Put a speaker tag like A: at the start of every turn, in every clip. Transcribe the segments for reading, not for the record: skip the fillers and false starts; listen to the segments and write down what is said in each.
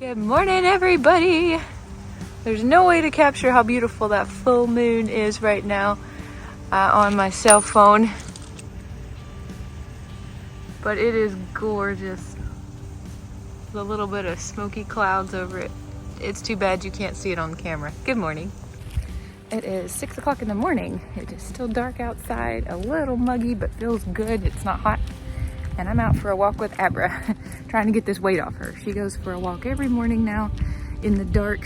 A: Good morning, everybody. There's no way to capture how beautiful that full moon is right now on my cell phone, but it is gorgeous. With a little bit of smoky clouds over it. It's too bad you can't see it on camera. Good morning. It is 6 o'clock in the morning. It is still dark outside, a little muggy, but feels good. It's not hot. And I'm out for a walk with Abra, trying to get this weight off her. She goes for a walk every morning now in the dark.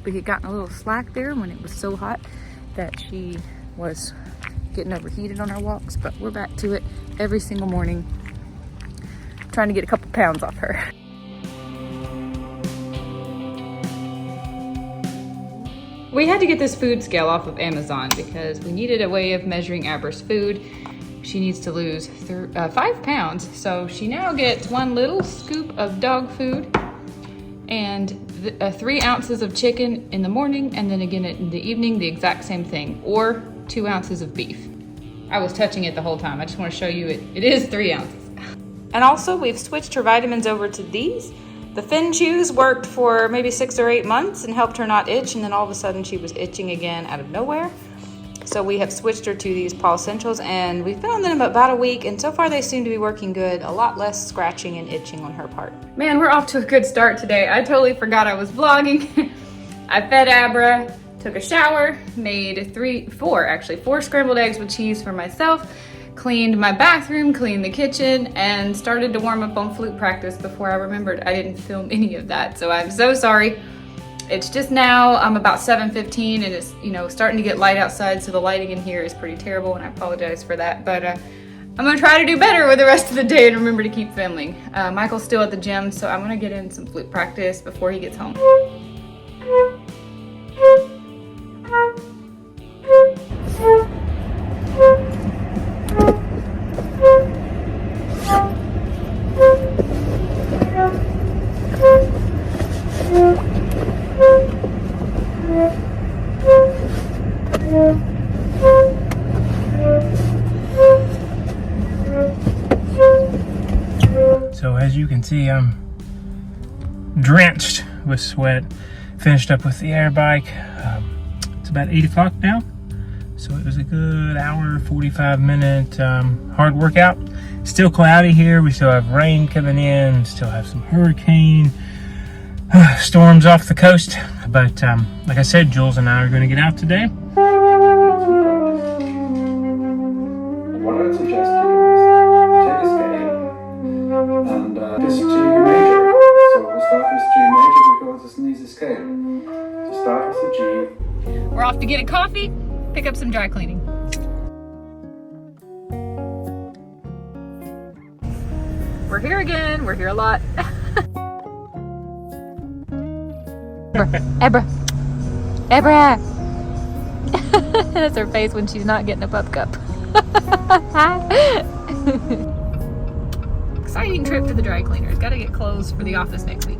A: We had gotten a little slack there when it was so hot that she was getting overheated on our walks, but we're back to it every single morning, trying to get a couple pounds off her. We had to get this food scale off of Amazon because we needed a way of measuring Abra's food. She needs to lose 5 pounds. So she now gets 1 little scoop of dog food and 3 ounces of chicken in the morning, and then again in the evening, the exact same thing, or 2 ounces of beef. I was touching it the whole time. I just want to show you it is 3 ounces. And also we've switched her vitamins over to these. The Finn Chews worked for maybe 6 or 8 months and helped her not itch, and then all of a sudden she was itching again out of nowhere. So we have switched her to these Paw Essentials, and we've been on them about a week, and so far they seem to be working good. A lot less scratching and itching on her part. Man, we're off to a good start today. I totally forgot I was vlogging. I fed Abra, took a shower, made 4 scrambled eggs with cheese for myself, cleaned my bathroom, cleaned the kitchen, and started to warm up on flute practice before I remembered I didn't film any of that. So I'm so sorry. It's just now, I'm about 7:15 and it's, starting to get light outside, so the lighting in here is pretty terrible, and I apologize for that, but I'm gonna try to do better with the rest of the day and remember to keep filming. Michael's still at the gym, so I'm gonna get in some flute practice before he gets home.
B: So as you can see, I'm drenched with sweat. Finished up with the air bike. It's about 8 o'clock now. So it was a good hour, 45-minute hard workout. Still cloudy here. We still have rain coming in. Still have some hurricane storms off the coast. But like I said, Jules and I are going to get out today.
C: What I would suggest you do is take a scale and this is G major. So we'll start with G major because it's an easy scale. So start with the G.
A: We're off to get a coffee, pick up some dry cleaning. We're here again. We're here a lot. Abra. That's her face when she's not getting a pup cup. Exciting trip to the dry cleaners. Got to get clothes for the office next week.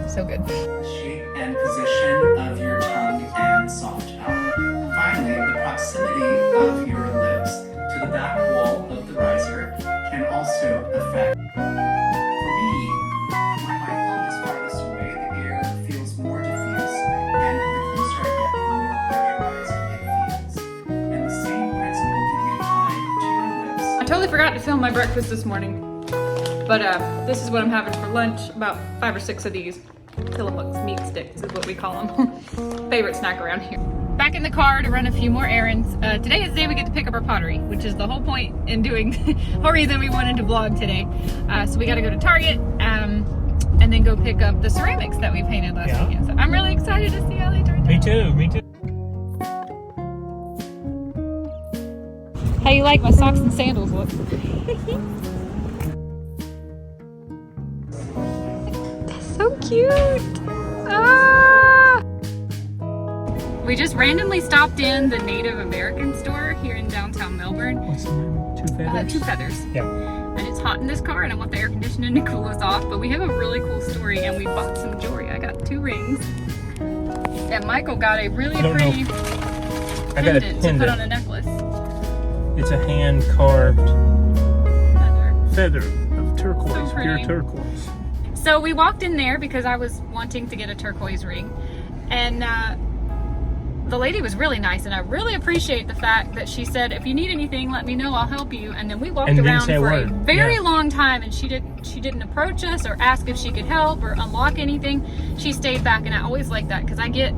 A: So good.
D: Shape and position of your tongue and soft palate. Finally, the proximity of your lips to the back wall of the riser can also affect. For me, when my palm is farthest away, the air feels more diffuse, and the closer I get, the more pressurized it feels. And the same principle can be applied to your lips.
A: I totally forgot to film my breakfast this morning, but this is what I'm having for lunch. About 5 or 6 of these Tillamook's meat sticks is what we call them. Favorite snack around here. Back in the car to run a few more errands. Today is the day we get to pick up our pottery, which is the whole point in doing, whole reason we wanted to vlog today. So we got to go to Target and then go pick up the ceramics that we painted last weekend. So I'm really excited to see how they turned out.
B: Me too.
A: How you like my socks and sandals look? That's so cute. Ah! We just randomly stopped in the Native American store here in downtown Melbourne.
B: What's the name? Two Feathers?
A: Two Feathers.
B: Yeah.
A: And it's hot in this car and I want the air conditioning to cool us off, but we have a really cool story and we bought some jewelry. I got 2 rings. And Michael got a really pretty
B: I got a
A: pendant to put
B: pendant.
A: on a necklace.
B: It's a hand-carved
A: Feather.
B: feather of turquoise,
A: So
B: pure
A: pretty.
B: turquoise.
A: So we walked in there because I was wanting to get a turquoise ring, and the lady was really nice, and I really appreciate the fact that she said, if you need anything, let me know, I'll help you. And then we walked
B: And didn't
A: around
B: say a
A: for a
B: word.
A: very
B: Yeah.
A: long time, and she didn't approach us or ask if she could help or unlock anything. She stayed back, and I always like that because I get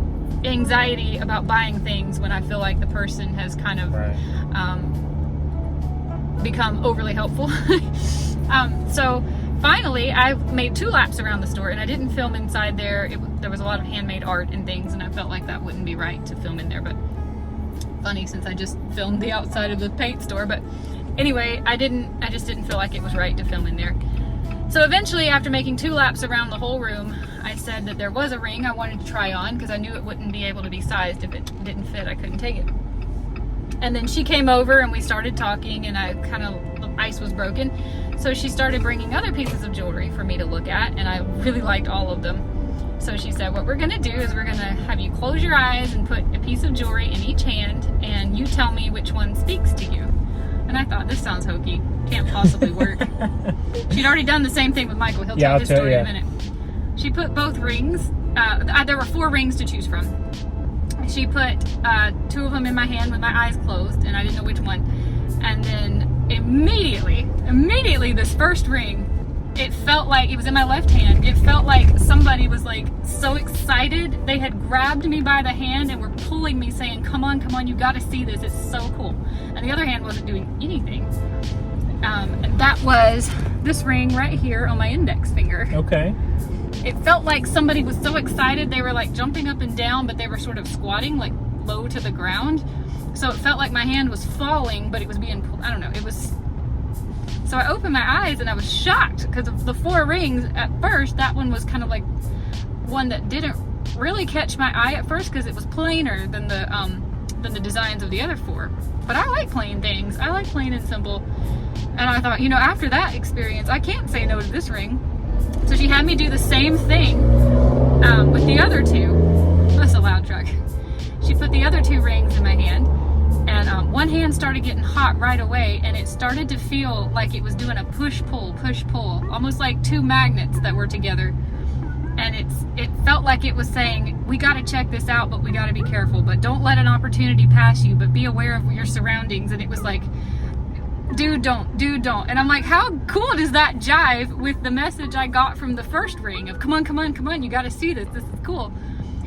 A: anxiety about buying things when I feel like the person has kind of
B: Right.
A: become overly helpful. So finally, I made 2 laps around the store, and I didn't film inside there. There was a lot of handmade art and things, and I felt like that wouldn't be right to film in there. But funny, since I just filmed the outside of the paint store. But anyway, I just didn't feel like it was right to film in there. So eventually, after making 2 laps around the whole room, I said that there was a ring I wanted to try on because I knew it wouldn't be able to be sized. If it didn't fit, I couldn't take it. And then she came over and we started talking, and the ice was broken. So she started bringing other pieces of jewelry for me to look at, and I really liked all of them. So she said, what we're gonna do is we're gonna have you close your eyes and put a piece of jewelry in each hand, and you tell me which one speaks to you. And I thought, this sounds hokey. Can't possibly work. She'd already done the same thing with Michael. He'll tell his story in a minute. She put both rings. There were 4 rings to choose from. She put 2 of them in my hand with my eyes closed, and I didn't know which one. And then immediately this first ring, it felt like, it was in my left hand, it felt like somebody was like so excited. They had grabbed me by the hand and were pulling me, saying, come on, you gotta see this, it's so cool. And the other hand wasn't doing anything. And that was this ring right here on my index finger.
B: Okay.
A: It felt like somebody was so excited, they were like jumping up and down, but they were sort of squatting like low to the ground. So it felt like my hand was falling, but it was being pulled. I don't know. It was. So I opened my eyes and I was shocked because of the 4 rings. At first, that one was kind of like one that didn't really catch my eye at first because it was plainer than the designs of the other 4. But I like plain things. I like plain and simple. And I thought, after that experience, I can't say no to this ring. So she had me do the same thing with the other 2. That's a loud truck. She put the other 2 rings in my hand, and one hand started getting hot right away, and it started to feel like it was doing a push-pull, almost like 2 magnets that were together. And it felt like it was saying, we got to check this out, but we got to be careful. But don't let an opportunity pass you, but be aware of your surroundings. And it was like, dude, don't. And I'm like, how cool does that jive with the message I got from the first ring of, come on, you got to see this is cool.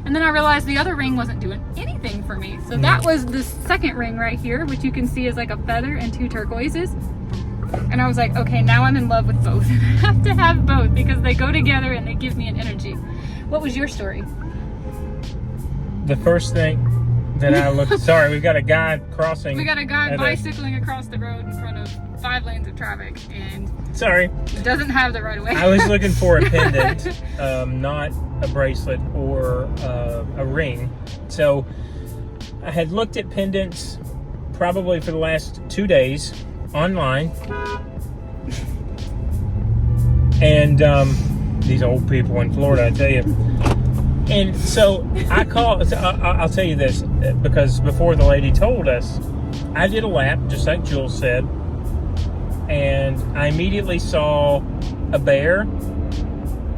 A: And then I realized the other ring wasn't doing anything for me. So that was the second ring right here, which you can see is like a feather and 2 turquoises. And I was like, okay, now I'm in love with both. I have to have both because they go together and they give me an energy. What was your story?
B: The first thing that I looked, sorry, we got a guy crossing.
A: We got a guy
B: at
A: bicycling across the road in front of 5 lanes of traffic, and
B: Sorry.
A: he doesn't have the right of way.
B: I was looking for a pendant, not a bracelet or a ring. So I had looked at pendants probably for the last 2 days online. And these old people in Florida, I tell you. And so I called, I'll tell you this, because before the lady told us, I did a lap, just like Jules said, and I immediately saw a bear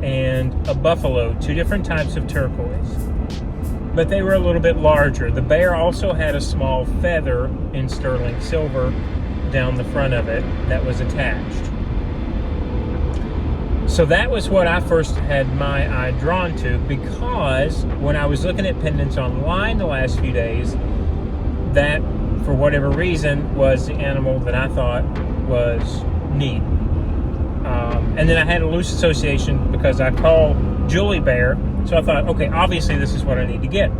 B: and a buffalo, 2 different types of turquoise, but they were a little bit larger. The bear also had a small feather in sterling silver down the front of it that was attached. So that was what I first had my eye drawn to, because when I was looking at pendants online the last few days, that, for whatever reason, was the animal that I thought was neat. And then I had a loose association because I call Julie Bear, so I thought, okay, obviously this is what I need to get.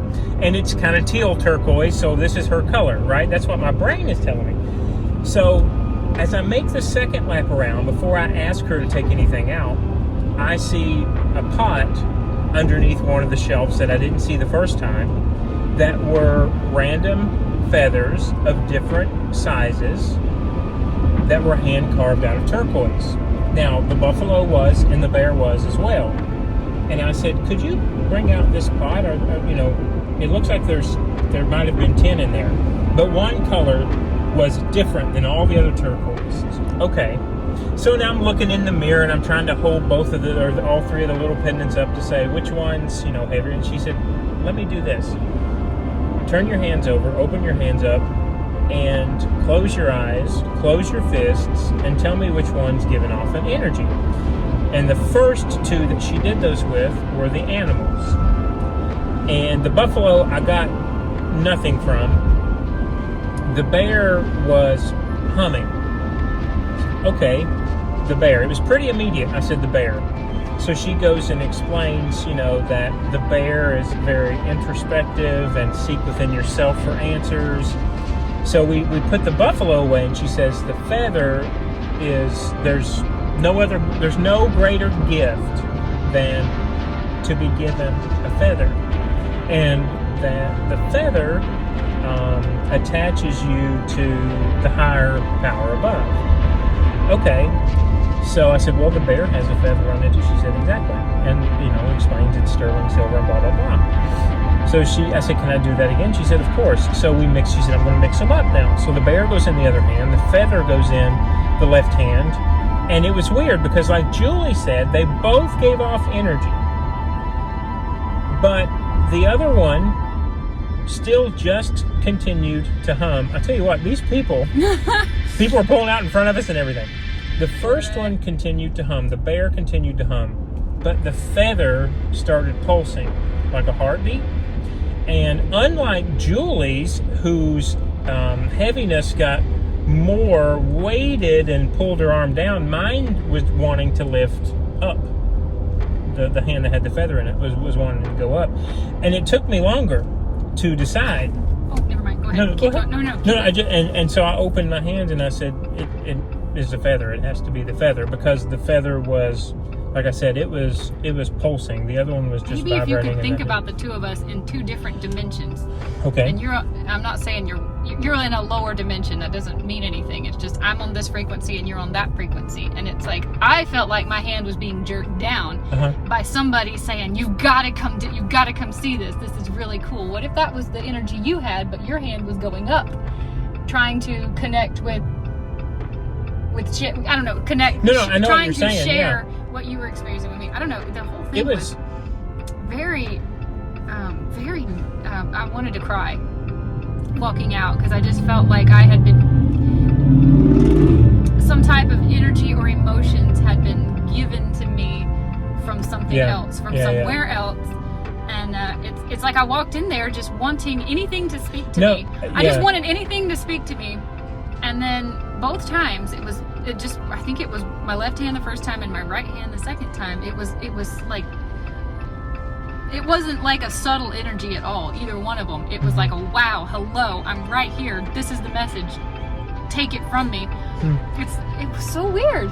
B: And it's kind of teal turquoise, so this is her color, right? That's what my brain is telling me. So as I make the second lap around, before I ask her to take anything out, I see a pot underneath one of the shelves that I didn't see the first time that were random feathers of different sizes that were hand carved out of turquoise. Now, the buffalo was, and the bear was as well. And I said, could you bring out this pot? Or it looks like there's There might have been 10 in there. But one color was different than all the other turquoises. Okay. So now I'm looking in the mirror and I'm trying to hold both of the, or all three of the little pendants up to say which one's, heavier. And she said, let me do this. Turn your hands over, open your hands up, and close your eyes, close your fists, and tell me which one's giving off an energy. And the first two that she did those with were the animals. And the buffalo I got nothing from. The bear was humming. Okay, the bear. It was pretty immediate. I said the bear. So she goes and explains, that the bear is very introspective and seek within yourself for answers. So we put the buffalo away, and she says the feather is, there's no greater gift than to be given a feather. And that the feather attaches you to the higher power above. Okay, so I said, well, the bear has a feather on it. She said, exactly. And, explains it's sterling silver and blah, blah, blah. So I said, can I do that again? She said, of course. So we mixed, she said, I'm going to mix them up now. So the bear goes in the other hand, the feather goes in the left hand. And it was weird because, like Julie said, they both gave off energy. But the other one still just continued to hum. I tell you what, these people are pulling out in front of us and everything. The first one continued to hum. The bear continued to hum. But the feather started pulsing like a heartbeat. And unlike Julie's, whose heaviness got more weighted and pulled her arm down, mine was wanting to lift up. The hand that had the feather in it was wanting to go up. And it took me longer to decide.
A: Oh, never mind. Go ahead.
B: Go ahead.
A: No.
B: And so I opened my hands and I said, it is the feather. It has to be the feather, because the feather was, like I said, it was pulsing. The other one was just
A: maybe if
B: vibrating.
A: you could think about the two of us in two different dimensions.
B: Okay.
A: And I'm not saying you're in a lower dimension. That doesn't mean anything. It's just I'm on this frequency and you're on that frequency. And it's like I felt like my hand was being jerked down by somebody saying, you gotta come see this. This is really cool. What if that was the energy you had, but your hand was going up, trying to connect with shit. I don't know. Connect.
B: No, I know
A: trying
B: what you're
A: to
B: saying.
A: share what you were experiencing with me. I don't know. The whole thing was very, very. I wanted to cry walking out because I just felt like I had been, some type of energy or emotions had been given to me from something else, from somewhere else. And it's like I walked in there just wanting anything to speak to me. I just wanted anything to speak to me. And then both times I think it was my left hand the first time and my right hand the second time. It was like, it wasn't like a subtle energy at all, either one of them. It was like a wow, hello, I'm right here. This is the message. Take it from me. It was so weird.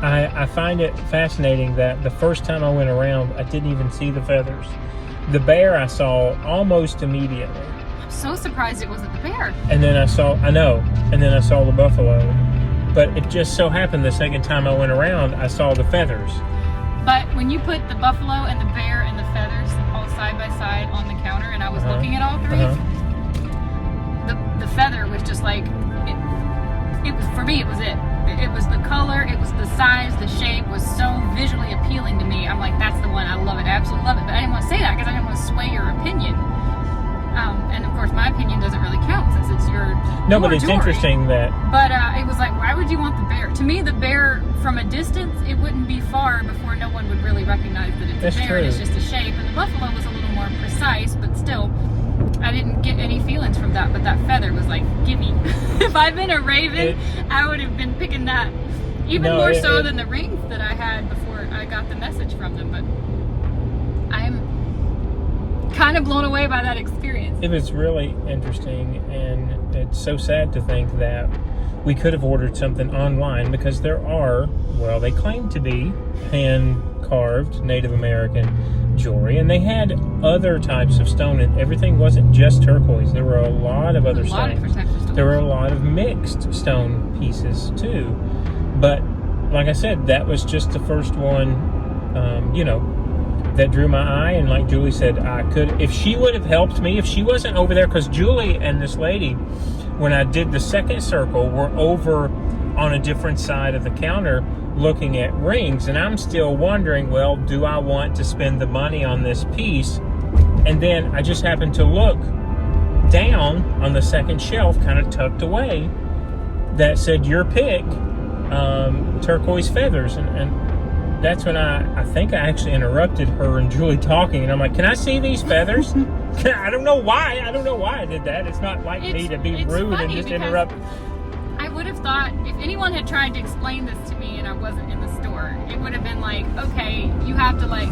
B: I find it fascinating that the first time I went around, I didn't even see the feathers. The bear I saw almost immediately.
A: I'm so surprised it wasn't the bear.
B: And then I saw the buffalo. But it just so happened the second time I went around, I saw the feathers.
A: But when you put the buffalo and the bear and the feathers all side by side on the counter, and I was looking at all three, the feather was just like, it was, for me, it was it. It was the color, it was the size, the shape was so visually appealing to me. I'm like, that's the one, I love it, I absolutely love it. But I didn't want to say that because I didn't want to sway your opinion. And of course, my opinion doesn't really count since it's your
B: No, but it's
A: jewelry.
B: Interesting that...
A: But it was like, why would you want the bear? To me, the bear, from a distance, it wouldn't be far before no one would really recognize that it's
B: That's
A: a bear.
B: true.
A: And it's just a shape. And the buffalo was a little more precise, but still, I didn't get any feelings from that. But that feather was like, gimme. If I'd been a raven, I would have been picking that even more so than the rings that I had before I got the message from them. But I'm kind of blown away by that experience.
B: It was really interesting, and it's so sad to think that we could have ordered something online, because there are, well, they claim to be hand-carved Native American jewelry, and they had other types of stone, and everything wasn't just turquoise. There were a lot of other stones.
A: Different types of stones.
B: There were a lot of mixed stone pieces too, but like I said, that was just the first one. that drew my eye. And like Julie said, I could, if she would have helped me, if she wasn't over there, because Julie and this lady, when I did the second circle, were over on a different side of the counter looking at rings. And I'm still wondering, well, do I want to spend the money on this piece? And then I just happened to look down on the second shelf, kind of tucked away, that said your pick, turquoise feathers. And that's when I think I actually interrupted her and Julie talking, and I'm like, can I see these feathers? I don't know why I did that. It's not like me to be rude and just interrupt.
A: I would have thought if anyone had tried to explain this to me and I wasn't in the store, it would have been like, okay, you have to like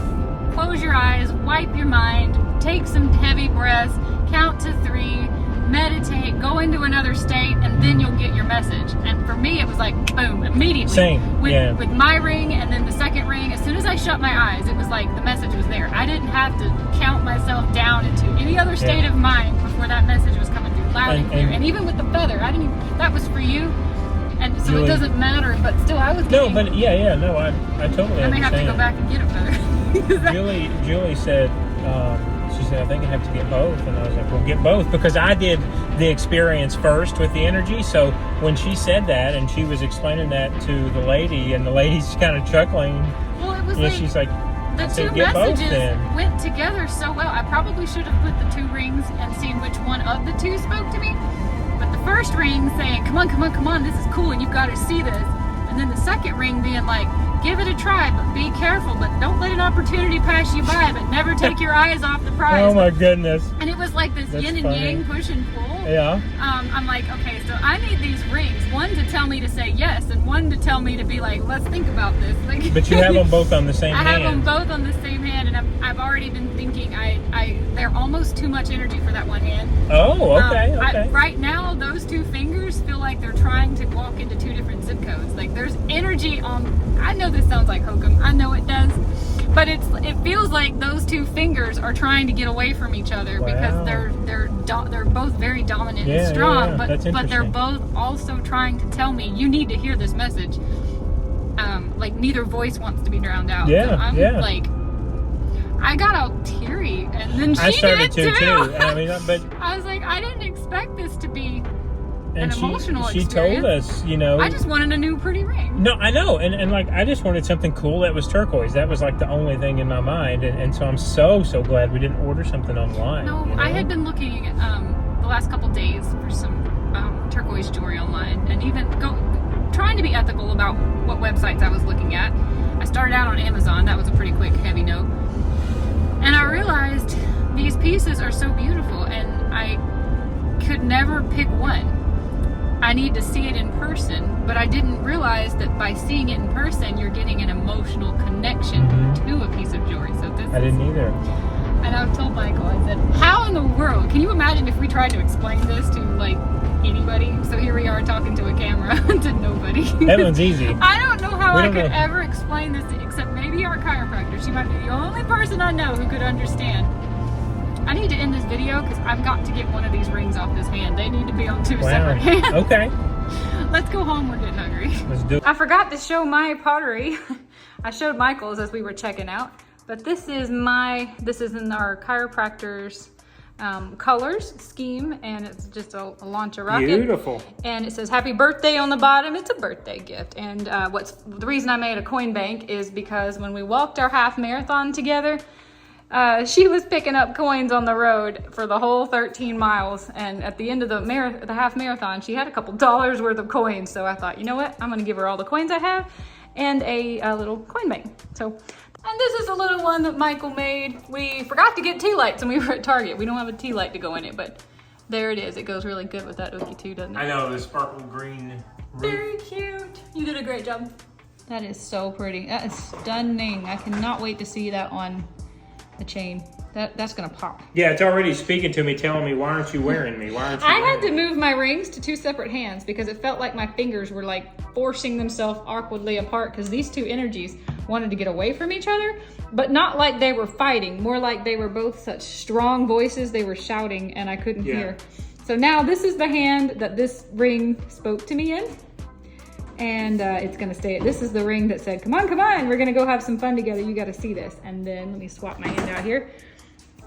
A: close your eyes, wipe your mind, take some heavy breaths, count to 3, meditate, go into another state, and then you'll get your message. And for me, it was like, boom, immediately.
B: Same,
A: With my ring and then the second ring, as soon as I shut my eyes, it was like the message was there. I didn't have to count myself down into any other state of mind before that message was coming through loud and clear. And even with the feather, I didn't even, that was for you. And so Julie, it doesn't matter, but still I was getting...
B: No, but no, I totally understand.
A: I may have to go back and get a feather.
B: Julie said, she said, I think I have to get both. And I was like, well, get both, because I did the experience first with the energy. So when she said that and she was explaining that to the lady, and the lady's kind of chuckling,
A: well, it was like,
B: she's like,
A: the two messages went together so well. I probably should have put the 2 rings and seen which one of the 2 spoke to me. But the first ring saying, come on, this is cool and you've got to see this. And then the second ring being like, give it a try, but be careful, but don't let an opportunity pass you by, but never take your eyes off the prize.
B: Oh my goodness.
A: And it was like this yin and yang, push and pull.
B: Yeah.
A: I'm like, okay, so I need these rings, one to tell me to say yes, and one to tell me to be like, let's think about this. Like,
B: but you have them both on the same hand.
A: I have them both on the same hand, and I've already been thinking they're almost too much energy for that one hand.
B: Oh, okay, okay.
A: Right now, those 2 fingers feel like they're trying to walk into 2 different zip codes. Like there's energy on, I know this sounds like hokum, I know it does, but it feels like those 2 fingers are trying to get away from each other. Wow. Because they're both very dominant and strong, but they're both also trying to tell me you need to hear this message. Like neither voice wants to be drowned out.
B: Yeah,
A: so I'm like, I got all teary, and then she did too.
B: I mean, but
A: I was like, I didn't expect this to be
B: and
A: an emotional
B: she
A: experience.
B: told us, you know,
A: I just wanted a new pretty ring.
B: No, I know, and like I just wanted something cool that was turquoise. That was like the only thing in my mind, and so I'm so glad we didn't order something online.
A: No,
B: you know?
A: I had been looking the last couple days for some turquoise jewelry online, and even trying to be ethical about what websites I was looking at. I started out on Amazon. That was a pretty quick, heavy no. And I realized these pieces are so beautiful, and I could never pick one. I need to see it in person, but I didn't realize that by seeing it in person, you're getting an emotional connection to a piece of jewelry. So I
B: didn't either.
A: And I've told Michael, I said, how in the world, can you imagine if we tried to explain this to like anybody? So here we are talking to a camera to nobody.
B: That one's easy.
A: I don't know how I could ever explain this, except maybe our chiropractor. She might be the only person I know who could understand. I need to end this video because I've got to get one of these rings off this hand. They need to be on 2 separate hands.
B: Okay.
A: Let's go home. We're getting hungry.
B: Let's do it.
A: I forgot to show my pottery. I showed Michael's as we were checking out, but this is in our chiropractor's colors scheme, and it's just a launcher rocket.
B: Beautiful.
A: And it says happy birthday on the bottom. It's a birthday gift. And the reason I made a coin bank is because when we walked our half marathon together, she was picking up coins on the road for the whole 13 miles. And at the end of the half marathon, she had a couple dollars worth of coins. So I thought, you know what? I'm going to give her all the coins I have and a little coin bank. And this is a little one that Michael made. We forgot to get tea lights when we were at Target. We don't have a tea light to go in it, but there it is. It goes really good with that Ookie too, doesn't it?
B: I know, the sparkle green roof.
A: Very cute. You did a great job. That is so pretty. That is stunning. I cannot wait to see that on the chain. That's gonna pop.
B: Yeah, it's already speaking to me, telling me, why aren't you wearing me? Why aren't you
A: I had to move my rings to 2 separate hands because it felt like my fingers were like forcing themselves awkwardly apart because these 2 energies wanted to get away from each other, but not like they were fighting, more like they were both such strong voices. They were shouting and I couldn't hear. So now this is the hand that this ring spoke to me in. And it's gonna stay. This is the ring that said, come on, we're gonna go have some fun together. You gotta see this. And then let me swap my hand out here.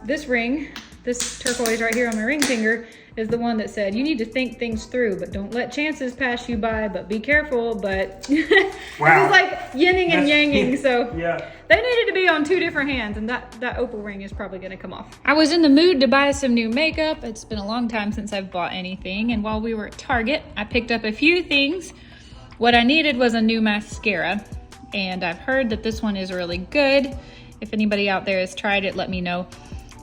A: This ring, this turquoise right here on my ring finger, is the one that said, you need to think things through, but don't let chances pass you by, but be careful. But
B: Wow.
A: It was like yinning and yanging, so
B: Yeah.
A: they needed to be on 2 different hands, and that opal ring is probably gonna come off. I was in the mood to buy some new makeup. It's been a long time since I've bought anything, and while we were at Target, I picked up a few things. What I needed was a new mascara, and I've heard that this one is really good. If anybody out there has tried it, let me know.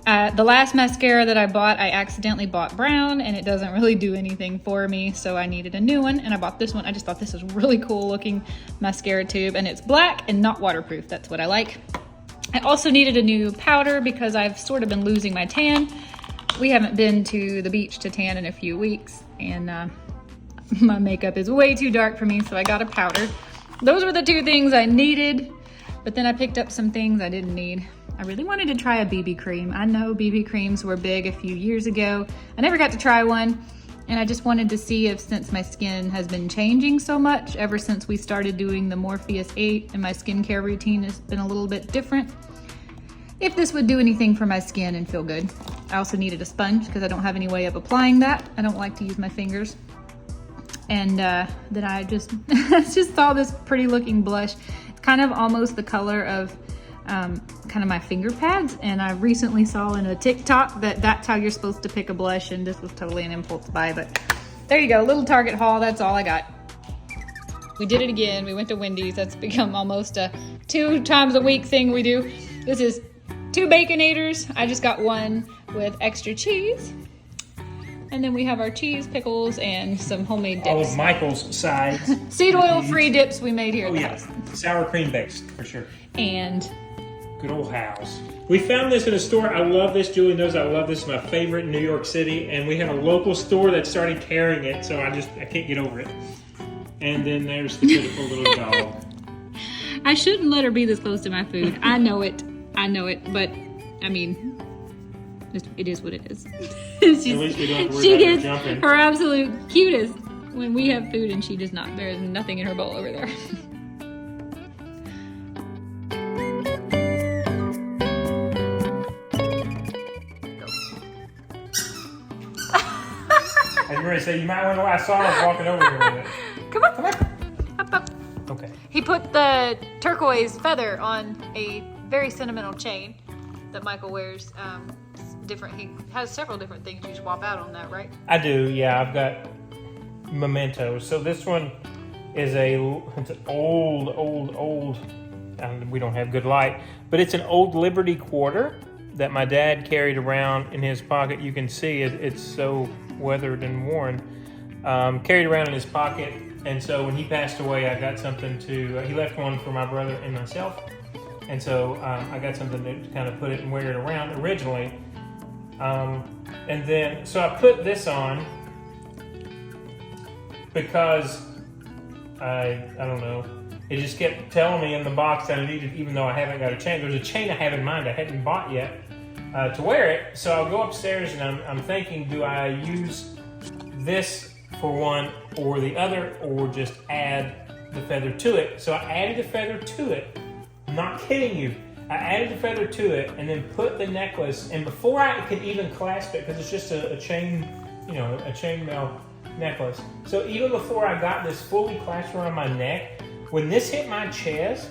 A: The last mascara that I bought, I accidentally bought brown, and it doesn't really do anything for me, so I needed a new one, and I bought this one. I just thought this was really cool looking mascara tube, and it's black and not waterproof. That's what I like. I also needed a new powder because I've sort of been losing my tan. We haven't been to the beach to tan in a few weeks, and my makeup is way too dark for me, so I got a powder. Those were the 2 things I needed, but then I picked up some things I didn't need. I really wanted to try a BB cream. I know BB creams were big a few years ago. I never got to try one, and I just wanted to see if, since my skin has been changing so much ever since we started doing the Morpheus 8 and my skincare routine has been a little bit different, if this would do anything for my skin and feel good. I also needed a sponge because I don't have any way of applying that. I don't like to use my fingers. And then I just saw this pretty looking blush. It's kind of almost the color of kind of my finger pads, and I recently saw in a TikTok that that's how you're supposed to pick a blush, and this was totally an impulse buy, but there you go, little Target haul. That's all I got. We did it again. We went to Wendy's. That's become almost a 2 times a week thing we do. This is 2 Baconators. I just got one with extra cheese, and then we have our cheese, pickles, and some homemade dips.
B: All of Michael's sides.
A: Seed oil free dips we made here at
B: Oh
A: the
B: yeah,
A: house.
B: sour cream based for sure.
A: And
B: Good old house. We found this in a store. I love this. Julie knows I love this. It's my favorite in New York City. And we have a local store that started carrying it, so I can't get over it. And then there's the beautiful little dog.
A: I shouldn't let her be this close to my food. I know it, but I mean, it is what it is.
B: At least we don't have to worry
A: She
B: about her
A: gets
B: jumping.
A: her absolute cutest when we have food and she does not. There is nothing in her bowl over there.
B: I was ready to say, you might want to know I saw her walking over here with it.
A: Come on. Up, up.
B: Okay.
A: He put the turquoise feather on a very sentimental chain that Michael wears. He has several different things you swap out on that, right?
B: I do, yeah. I've got mementos. So this one is it's an old, and we don't have good light, but it's an old Liberty quarter that my dad carried around in his pocket. You can see it's so weathered and worn. Carried around in his pocket, and so when he passed away, I got something he left one for my brother and myself, and so I got something to kind of put it and wear it around originally. And then, so I put this on because I don't know, it just kept telling me in the box that I needed, even though I haven't got a chain. There's a chain I have in mind I hadn't bought yet to wear it. So I'll go upstairs and I'm thinking, do I use this for one or the other, or just add the feather to it? So I added the feather to it. I'm not kidding you. I added the feather to it and then put the necklace, and before I could even clasp it, because it's just a chain, a chainmail necklace. So even before I got this fully clasped around my neck, when this hit my chest,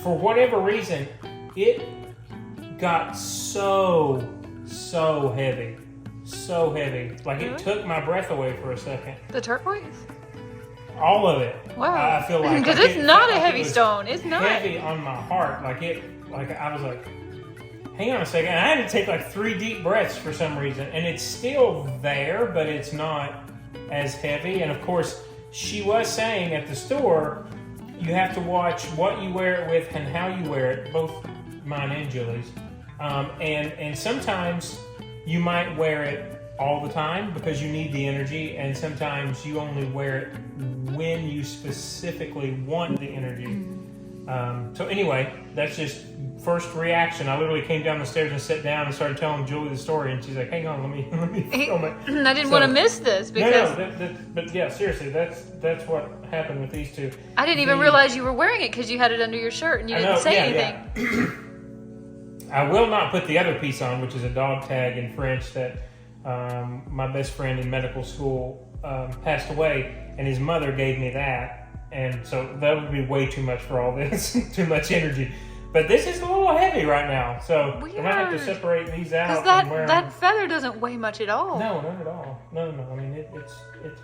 B: for whatever reason, it got so heavy. So heavy. Like it took my breath away for a second.
A: The turquoise?
B: All of it.
A: Wow.
B: I feel like
A: because
B: like
A: it's
B: it
A: not
B: felt
A: a
B: like
A: heavy
B: it was
A: stone. It's not.
B: heavy on my heart. Like I was like, hang on a second. And I had to take like 3 deep breaths for some reason. And it's still there, but it's not as heavy. And of course, she was saying at the store, you have to watch what you wear it with and how you wear it, both mine and Julie's. And sometimes you might wear it all the time because you need the energy, and sometimes you only wear it when you specifically want the energy. So anyway, that's just first reaction. I literally came down the stairs and sat down and started telling Julie the story, and she's like, "Hang on, let me film it."
A: I didn't want to miss this because
B: but yeah, seriously, that's what happened with these two.
A: I didn't even realize you were wearing it because you had it under your shirt and you didn't say anything.
B: Yeah. I will not put the other piece on, which is a dog tag in French that my best friend in medical school passed away, and his mother gave me that, and so that would be way too much for all this, too much energy. But this is a little heavy right now, so I might have to separate these out.
A: Because that feather doesn't weigh much at all.
B: No, not at all. No. I mean, it's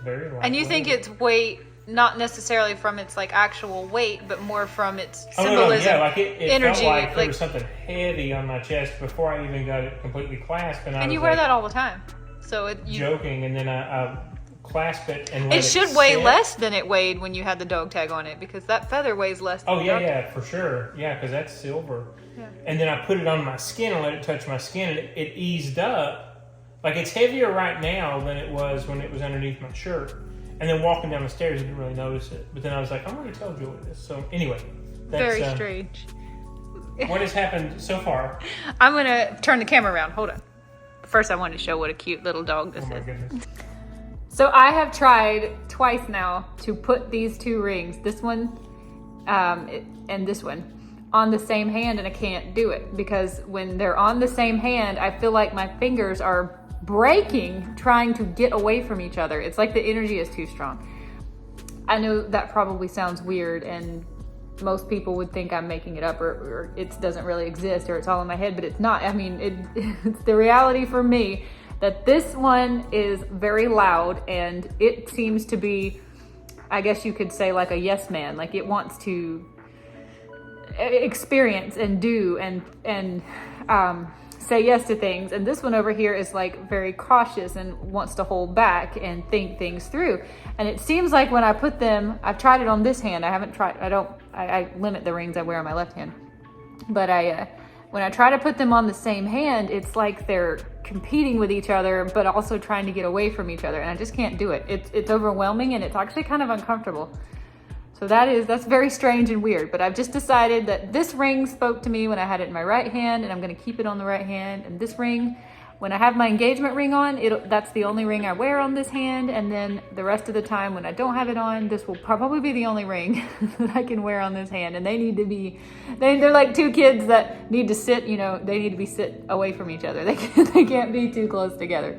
B: very light.
A: And you think it's weight not necessarily from its like actual weight, but more from its symbolism.
B: Yeah, like it
A: energy,
B: felt like there was something heavy on my chest before I even got it completely clasped. And you
A: wear that all the time, so
B: joking, and then I clasp it and let
A: it should weigh less than it weighed when you had the dog tag on it, because that feather weighs less than the dog tag.
B: For sure. Yeah, because that's silver.
A: Yeah.
B: And then I put it on my skin and let it touch my skin, and it eased up. Like, it's heavier right now than it was when it was underneath my shirt. And then walking down the stairs, I didn't really notice it. But then I was like, I'm going to tell Julie this. So anyway. That's,
A: very strange.
B: What has happened so far?
A: I'm going to turn the camera around. Hold on. First, I wanted to show what a cute little dog this is.
B: Oh my goodness.
A: So I have tried twice now to put these two rings, this one and this one, on the same hand, and I can't do it because when they're on the same hand, I feel like my fingers are breaking trying to get away from each other. It's like the energy is too strong. I know that probably sounds weird, and most people would think I'm making it up or it doesn't really exist or it's all in my head, but it's not. I mean, it's the reality for me that this one is very loud, and it seems to be, I guess you could say, like a yes man. Like, it wants to experience and do and say yes to things. And this one over here is like very cautious and wants to hold back and think things through. And it seems like when I put them, I've tried it on this hand. I limit the rings I wear on my left hand. But when I try to put them on the same hand, it's like they're competing with each other, but also trying to get away from each other. And I just can't do it. It's overwhelming, and it's actually kind of uncomfortable. So that's very strange and weird, but I've just decided that this ring spoke to me when I had it in my right hand, and I'm going to keep it on the right hand. And this ring, when I have my engagement ring on, that's the only ring I wear on this hand. And then the rest of the time when I don't have it on, this will probably be the only ring that I can wear on this hand. And they need to be, they're like two kids that need to sit, they need to be sit away from each other. They can't be too close together.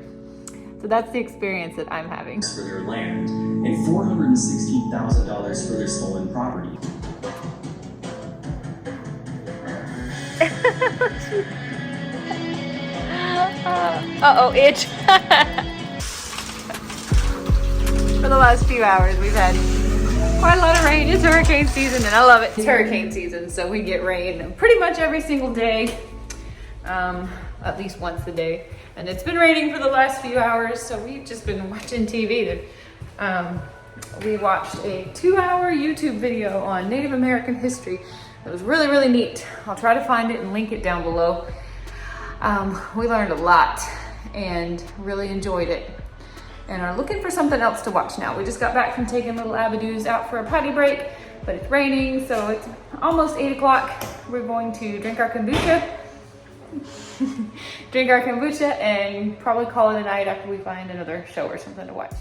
A: So that's the experience that I'm having.
E: For their land and $416,000 for their stolen property.
A: Itch. For the last few hours, we've had quite a lot of rain. It's hurricane season, and I love it. It's hurricane season, so we get rain pretty much every single day, at least once a day. And it's been raining for the last few hours, so we've just been watching TV. We watched a 2-hour YouTube video on Native American history. It was really, really neat. I'll try to find it and link it down below. We learned a lot and really enjoyed it, and are looking for something else to watch now. We just got back from taking little Abadoos out for a potty break, but it's raining, so it's almost 8 o'clock. We're going to drink our kombucha. And probably call it a night after we find another show or something to watch.